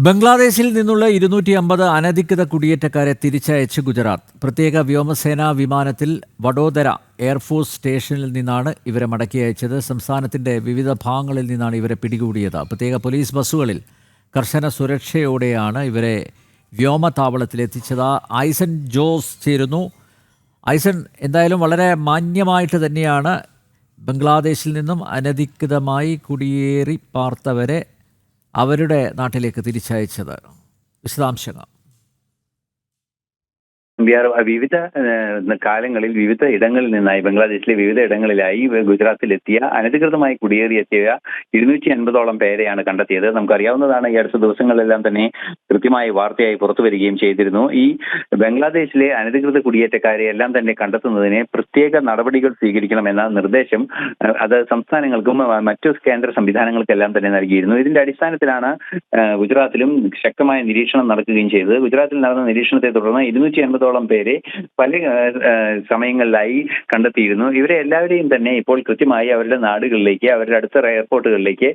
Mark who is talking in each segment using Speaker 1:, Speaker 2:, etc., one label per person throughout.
Speaker 1: ബംഗ്ലാദേശിൽ നിന്നുള്ള 250 അനധികൃത കുടിയേറ്റക്കാരെ തിരിച്ചയച്ച് ഗുജറാത്ത്. പ്രത്യേക വ്യോമസേനാ വിമാനത്തിൽ വഡോദര എയർഫോഴ്സ് സ്റ്റേഷനിൽ നിന്നാണ് ഇവരെ മടക്കി അയച്ചത്. സംസ്ഥാനത്തിന്റെ വിവിധ ഭാഗങ്ങളിൽ നിന്നാണ് ഇവരെ പിടികൂടിയത്. പ്രത്യേക പോലീസ് ബസ്സുകളിൽ കർശന സുരക്ഷയോടെയാണ് ഇവരെ വ്യോമതാവളത്തിലെത്തിച്ചത്. ഐസൻ ജോസ് ചേരുന്നു. ഐസൻ, എന്തായാലും വളരെ മാന്യമായിട്ട് തന്നെയാണ് ബംഗ്ലാദേശിൽ നിന്നും അനധികൃതമായി കുടിയേറി പാർത്തവരെ അവരുടെ നാട്ടിലേക്ക് തിരിച്ചയച്ചത്. വിശദാംശങ്ങൾ.
Speaker 2: വിവിധ കാലങ്ങളിൽ വിവിധ ഇടങ്ങളിൽ നിന്നായി ബംഗ്ലാദേശിലെ വിവിധ ഇടങ്ങളിലായി ഗുജറാത്തിലെത്തിയ അനധികൃതമായി കുടിയേറിയെത്തിയ 250ഓളം പേരെയാണ് കണ്ടെത്തിയത്. നമുക്കറിയാവുന്നതാണ്, ഈ അടുത്ത ദിവസങ്ങളിലെല്ലാം തന്നെ കൃത്യമായി വാർത്തയായി പുറത്തു വരികയും ചെയ്തിരുന്നു. ഈ ബംഗ്ലാദേശിലെ അനധികൃത കുടിയേറ്റക്കാരെ എല്ലാം തന്നെ കണ്ടെത്തുന്നതിന് പ്രത്യേക നടപടികൾ സ്വീകരിക്കണമെന്ന നിർദ്ദേശം അത് സംസ്ഥാനങ്ങൾക്കും മറ്റു കേന്ദ്ര സംവിധാനങ്ങൾക്കെല്ലാം തന്നെ നൽകിയിരുന്നു. ഇതിന്റെ അടിസ്ഥാനത്തിലാണ് ഗുജറാത്തിലും ശക്തമായ നിരീക്ഷണം നടക്കുകയും ചെയ്തത്. ഗുജറാത്തിൽ നടന്ന നിരീക്ഷണത്തെ തുടർന്ന് 250ഓളം പേരെ പല സമയങ്ങളിലായി കണ്ടെത്തിയിരുന്നു. ഇവരെ എല്ലാവരെയും തന്നെ ഇപ്പോൾ കൃത്യമായി അവരുടെ നാടുകളിലേക്ക്, അവരുടെ അടുത്ത എയർപോർട്ടുകളിലേക്ക്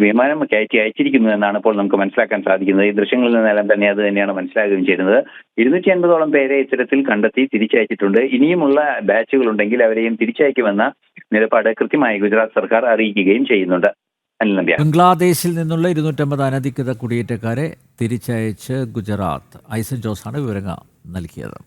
Speaker 2: വിമാനം കയറ്റി അയച്ചിരിക്കുന്നു എന്നാണ് ഇപ്പോൾ നമുക്ക് മനസ്സിലാക്കാൻ സാധിക്കുന്നത്. ഈ ദൃശ്യങ്ങളിൽ നിന്നെല്ലാം തന്നെ അത് തന്നെയാണ് മനസ്സിലാക്കുകയും ചെയ്യുന്നത്. 250ഓളം പേരെ ഇത്തരത്തിൽ കണ്ടെത്തി തിരിച്ചയച്ചിട്ടുണ്ട്. ഇനിയുമുള്ള ബാച്ചുകൾ ഉണ്ടെങ്കിൽ അവരെയും തിരിച്ചയക്കുമെന്ന നിലപാട് കൃത്യമായി ഗുജറാത്ത് സർക്കാർ അറിയിക്കുകയും ചെയ്യുന്നുണ്ട്.
Speaker 1: ബംഗ്ലാദേശിൽ നിന്നുള്ള 250 അനധികൃത കുടിയേറ്റക്കാരെ തിരിച്ചയച്ച് ഗുജറാത്ത്. ഐസൻ ജോസാണ് വിവരങ്ങൾ നൽകിയത്.